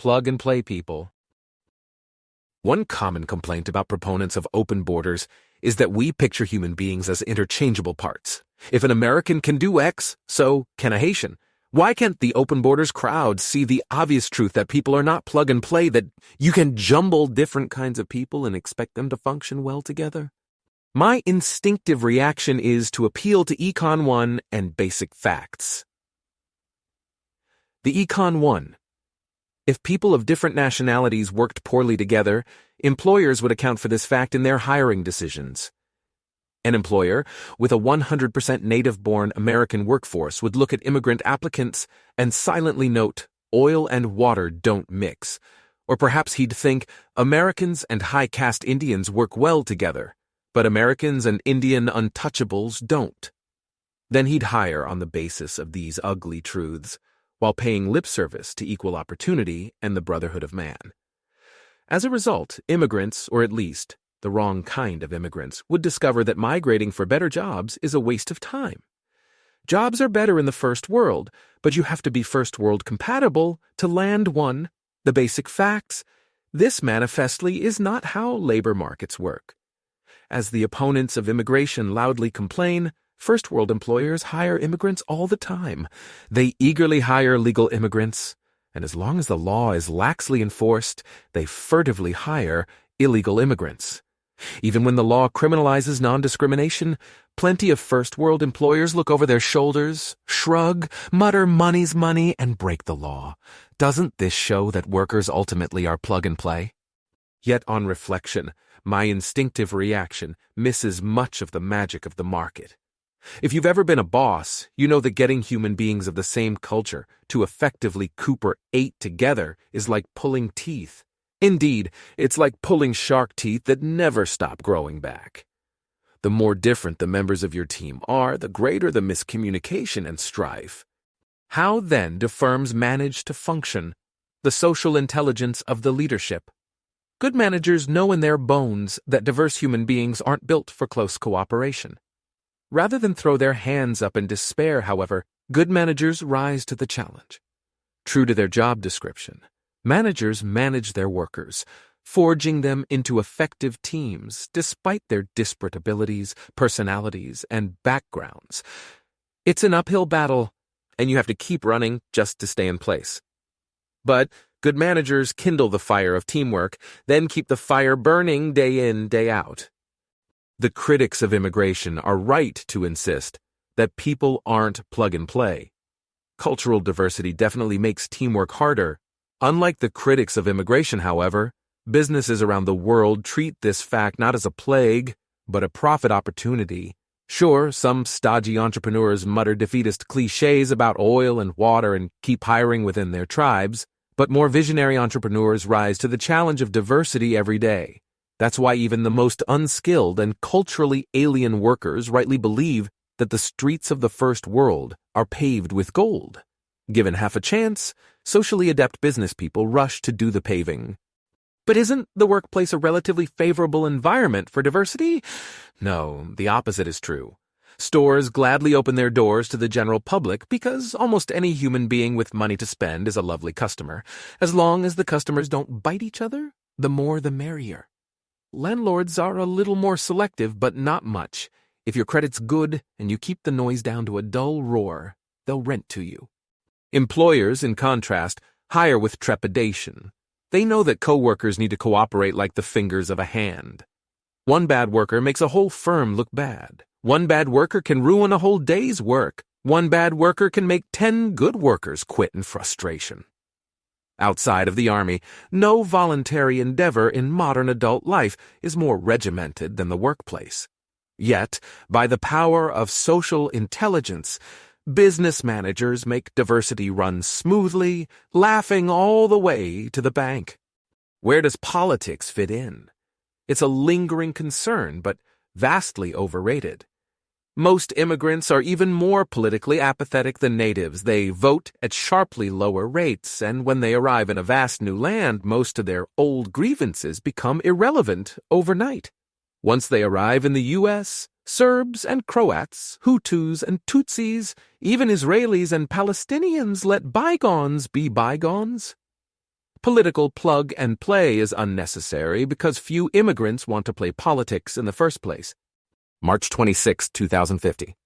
plug-and-play people. One common complaint about proponents of open borders is that we picture human beings as interchangeable parts. If an American can do X, so can a Haitian. Why can't the open borders crowd see the obvious truth that people are not plug and play, that you can jumble different kinds of people and expect them to function well together? My instinctive reaction is to appeal to Econ 1 and basic facts. The Econ 1. If people of different nationalities worked poorly together, employers would account for this fact in their hiring decisions. An employer with a 100% native-born American workforce would look at immigrant applicants and silently note, oil and water don't mix. Or perhaps he'd think, Americans and high-caste Indians work well together, but Americans and Indian untouchables don't. Then he'd hire on the basis of these ugly truths, while paying lip service to equal opportunity and the brotherhood of man. As a result, immigrants, or at least the wrong kind of immigrants, would discover that migrating for better jobs is a waste of time. Jobs are better in the first world, but you have to be first world compatible to land one. The basic facts. This manifestly is not how labor markets work. As the opponents of immigration loudly complain, first world employers hire immigrants all the time. They eagerly hire legal immigrants, and as long as the law is laxly enforced, they furtively hire illegal immigrants. Even when the law criminalizes non-discrimination, plenty of first-world employers look over their shoulders, shrug, mutter money's money, and break the law. Doesn't this show that workers ultimately are plug-and-play? Yet on reflection, my instinctive reaction misses much of the magic of the market. If you've ever been a boss, you know that getting human beings of the same culture to effectively Cooper 8 together is like pulling teeth. Indeed, it's like pulling shark teeth that never stop growing back. The more different the members of your team are, the greater the miscommunication and strife. How then do firms manage to function? The social intelligence of the leadership. Good managers know in their bones that diverse human beings aren't built for close cooperation. Rather than throw their hands up in despair, however, good managers rise to the challenge. True to their job description, managers manage their workers, forging them into effective teams despite their disparate abilities, personalities, and backgrounds. It's an uphill battle, and you have to keep running just to stay in place. But good managers kindle the fire of teamwork, then keep the fire burning day in, day out. The critics of immigration are right to insist that people aren't plug and play. Cultural diversity definitely makes teamwork harder. Unlike the critics of immigration, however, businesses around the world treat this fact not as a plague, but a profit opportunity. Sure, some stodgy entrepreneurs mutter defeatist cliches about oil and water and keep hiring within their tribes, but more visionary entrepreneurs rise to the challenge of diversity every day. That's why even the most unskilled and culturally alien workers rightly believe that the streets of the first world are paved with gold. Given half a chance, socially adept business people rush to do the paving. But isn't the workplace a relatively favorable environment for diversity? No, the opposite is true. Stores gladly open their doors to the general public because almost any human being with money to spend is a lovely customer. As long as the customers don't bite each other, the more the merrier. Landlords are a little more selective, but not much. If your credit's good and you keep the noise down to a dull roar, they'll rent to you. Employers, in contrast, hire with trepidation. They know that coworkers need to cooperate like the fingers of a hand. One bad worker makes a whole firm look bad. One bad worker can ruin a whole day's work. One bad worker can make 10 good workers quit in frustration. Outside of the Army, no voluntary endeavor in modern adult life is more regimented than the workplace. Yet, by the power of social intelligence, business managers make diversity run smoothly, laughing all the way to the bank. Where does politics fit in? It's a lingering concern, but vastly overrated. Most immigrants are even more politically apathetic than natives. They vote at sharply lower rates, and when they arrive in a vast new land, most of their old grievances become irrelevant overnight. Once they arrive in the U.S., Serbs and Croats, Hutus and Tutsis, even Israelis and Palestinians let bygones be bygones. Political plug and play is unnecessary because few immigrants want to play politics in the first place. March 26, 2050.